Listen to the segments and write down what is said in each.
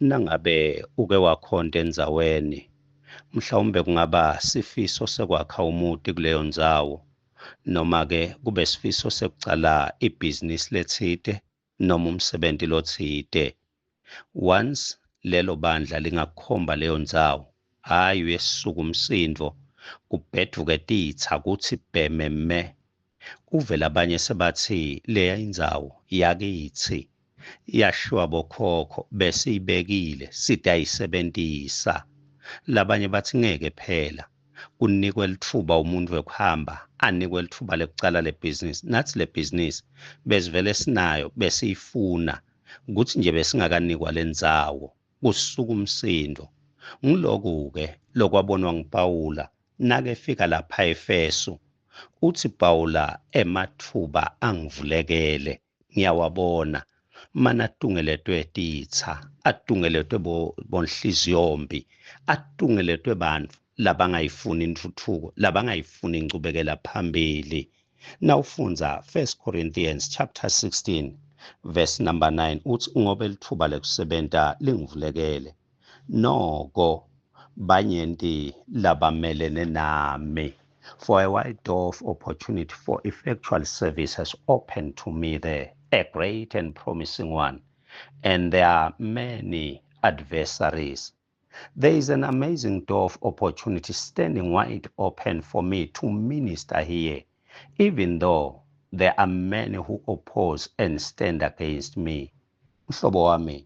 nangabe uke wakhonta endzaweni mhlawumbe kungaba sifiso sekwakha umuti kuleyo ndzawo noma ke kube sifiso sekucala ibhizinisi lethide noma umsebenzi lothide. Once lelo bandla lingakukhomba leyo ndzawo hayi uyesisuka umsindvo kubheduke titha kuthi bhememe uvela abanye sebathi leya indzawo yakithi yashiwa bokhokho bese ibekile sitayisebentisa. Labanye bathi ngeke phela kunikwe lithuba umuntu wekuhamba anikwe lithuba lekucala lebhizinisi nathi lebhizinisi besivele sinayo besiyifuna ukuthi nje besingakanikwa lendzawo kusuka umsindo. Ngiloku-ke lokwabonwa nguPawula nakefika lapha eFesu uthi Pawula emathuba angivulekele ngiyawabona mana atungeletwe titha atungeletwe bonhliziyombi atungeletwe bantfu labangayifuni intuthuko labangayifuni incubekela phambili. Nawufunza 1 Corinthians chapter 16 verse number 9 uthi ngoba lithuba lekusebenta lingivulekele noko banyenti labamelene nami. For a wide door of opportunity for effectual service has opened to me there, a great and promising one, and there are many adversaries. There is an amazing door of opportunity standing wide open for me to minister here, even though there are many who oppose and stand against me. Mhlobo wami,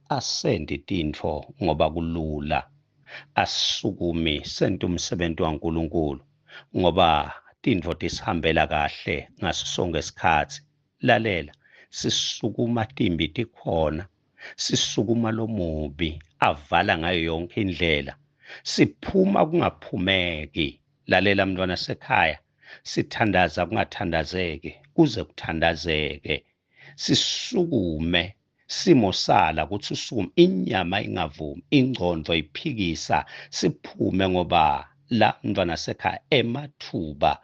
asendi tintfo ngoba kulula, asukumi sente umsebenzi waNkulunkulu ngoba tintfo tisihambela kahle ngaso sonke isikhathi. Lalela, sisukuma timbi tikhona, sisukuma lomubi avala ngayo yonke indlela, siphuma kungaphumeki. Lalela mntwana sekhaya, sithandaza kungathandazeki kuze kuthandazeke, sisukume simo sala kuthi usukume inyama ingavumi ingcondvo iphikisa siphume ngoba la mntwana sekhaya emathuba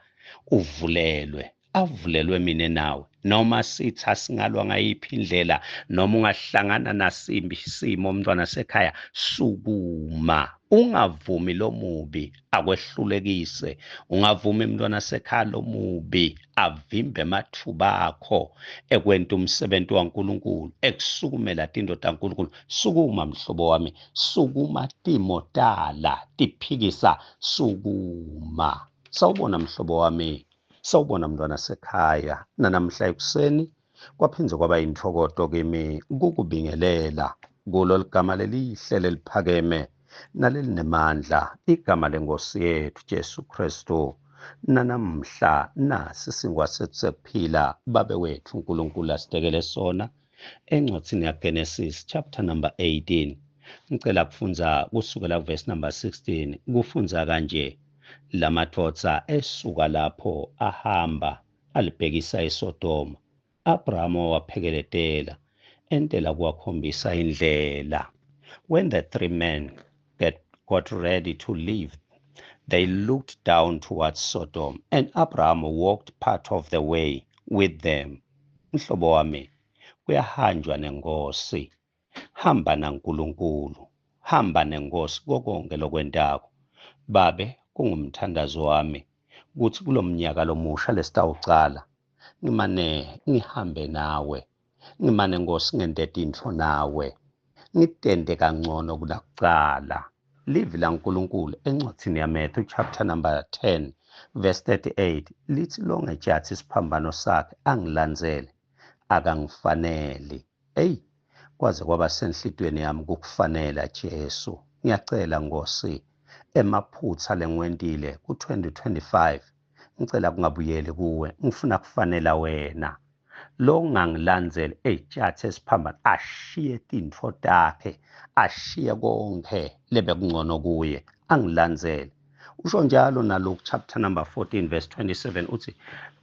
uvulelwe avulelwe mine nawe noma sithi asingalwa ngayiphi indlela noma ungahlangana nasimbi isimo mntwana sekhaya sukuma ungavumi lomubi akwehlulekise ungavumi mntwana sekhaya lomubi avimbe mathuba akho ekwenta umsebenzi waNkulunkulu ekusukumela tinto taNkulunkulu. Sukuma mhlobo wami, sukuma timotala tiphikisa, sukuma. Sawubona mhlobo wami, sawubona mntwana sekhaya. Nanamhla ekuseni kwaphinze kwaba yintokoto kimi kukubingelela kulo ligama lelihle leliphakeme nalelinemandla, igama lenkosi yethu Jesu Kristu. Nanamhla nasi singwasethu sekuphila babe wethu uNkulunkulu asidekele sona encwadini yaGenesis chapter number 18. Ngicela kufunza kusukela kuverse number 16 kufunza kanje: lamadvodza esuka lapho ahamba alibhekisa eSodoma. Abrahama waphekeletela entela kuwakhombisa indlela. When the three men got ready to leave, they looked down towards Sodom, and Abraham walked part of the way with them. Mhlobo wami, kuyahanjwa nenkosi, hamba naNkulunkulu, hamba nenkosi kokonke lokwentako. Babe, kungumthandazo wami ukuthi kulo mnyaka lomusha lesitawucala ngimane ngihambe nawe, ngimane Nkosi ngente tintfo nawe, ngitente kangcono kulakucala. Livi laNkulunkulu encwadzini yaMatthew chapter number 10 verse 38 lithi longejathi isiphambano sakhe angilandzele akangifaneli. Eyi, kwaze kwaba senhlitweni yami kukufanela Jesu. Ngiyacela Nkosi, emaphutsa lengwentile ku-2025 ngicela kungabuyeli kuwe, ngifuna kufanela wena. Lo ngangilandzele ejathi esiphambano ashiye tintfo takhe, ashiye konke lebekungcono kuye angilandzele. Usho njalo naLuke chapter number 14 verse 27 uthi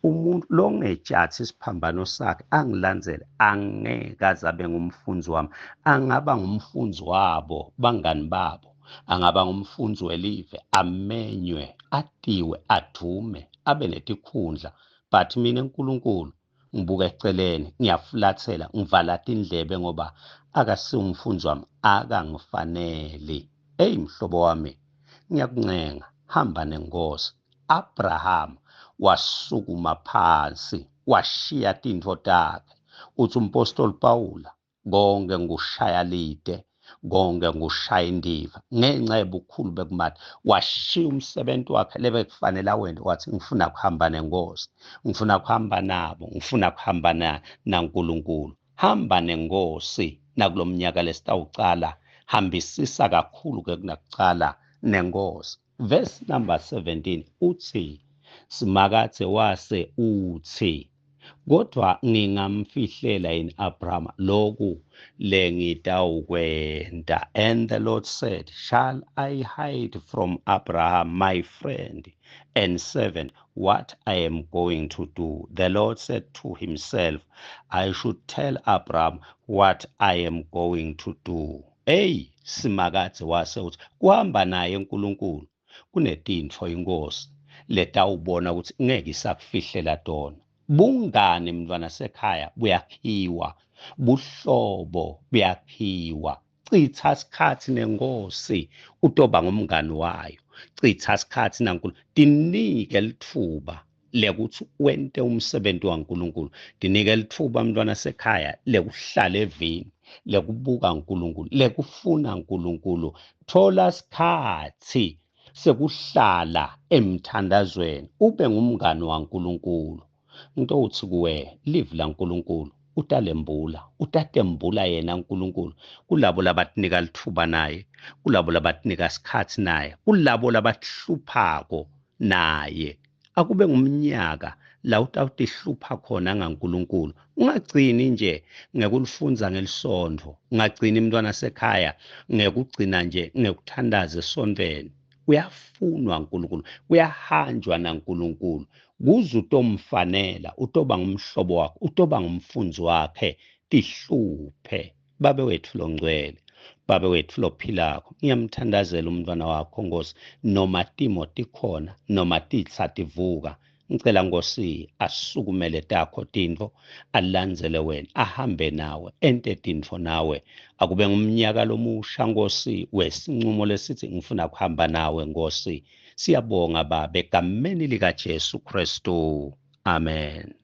umuntu longejathi isiphambano sakhe angilandzele angeke azabe ngumfunzi wami. Angaba ngumfunzi wabo bangani babo, angaba ngumfunzi welive, amenywe, atiwe, adume, abe netikhundla. But mina uNkulunkulu ngibuka eceleni, ngiyafulathela, ngivala tindlebe ngoba akasingumfunzi wami akangifanele. Hey mhlobo wami, ngiyakuncenga, hamba nenkosi. Abraham wasukuma phansi washiya tintfo takhe. Uthi umpostoli Pawula, konke ngushaya lide, konke ngushaya indiva, ngenxa yobukhulu bekumati washiya umsebenzi wakhe lebekufanele awende, wathi ngifuna kuhamba nenkosi, ngifuna kuhamba nabo, ngifuna kuhamba naNkulunkulu. Hamba nenkosi nakulo mnyaka lesitawucala, hambisisa kakhulu-ke kunakucala nenkosi. Verse number 17 uthi, simakathe wase uthi, kodwa ngingamfihlela yini Abraham lokhu lengitawukwenta? And the Lord said, shall I hide from Abraham my friend and servant what I am going to do? The Lord said to himself, I should tell Abraham what I am going to do. Hey, simakathe wase uthi, kuhamba naye uNkulunkulu kunetintfo inkosi letawubona ukuthi ngeke isakufihlela tona. Bungani mntwana sekhaya buyakhiwa, buhlobo buyakhiwa. Chitha sikhathi nenkosi utoba ngumngani wayo, chitha sikhathi naNkulunkulu, dinike lithuba lekuthi wente umsebenzi waNkulunkulu, dinike lithuba mntwana sekhaya lekuhlala evini, lekubuka uNkulunkulu, lekufuna uNkulunkulu. Thola sikhathi sekuhlala emthandazweni, ube ngumngani waNkulunkulu. Into uthi kuwe, live laNkulunkulu, utatembula yena uNkulunkulu, kulabo labatinika lithuba naye, kulabo labatinika sikhathi naye, kulabo labatihluphako naye. Akube ngumnyaka la utawutihlupha khona ngaNkulunkulu. Ungagcini nje ngekulifunza ngelisondvo, ungagcini mntwana sekhaya ngekugcina nje ngekuthandaza esontweni. Uyafunwa uNkulunkulu, uyahanjwa naNkulunkulu. Kuze utomfanela, utoba ngumhlobo wakhe, utoba ngumfunzi wakhe, tihluphe. Babe wethu longcwele, babe wethu lophilako, ngiyamthandazela umntwana wakho Nkosi, noma timo tikhona, noma titsa tivuka. Ngicela Nkosi asukumele takho tintfo, alandzele wena, ahambe nawe, ente tintfo nawe. Akube ngumnyaka lomusha Nkosi wesincumo lesithi ngifuna kuhamba nawe Nkosi. Siyabonga Baba, egameni likaJesu Kristu. Amen.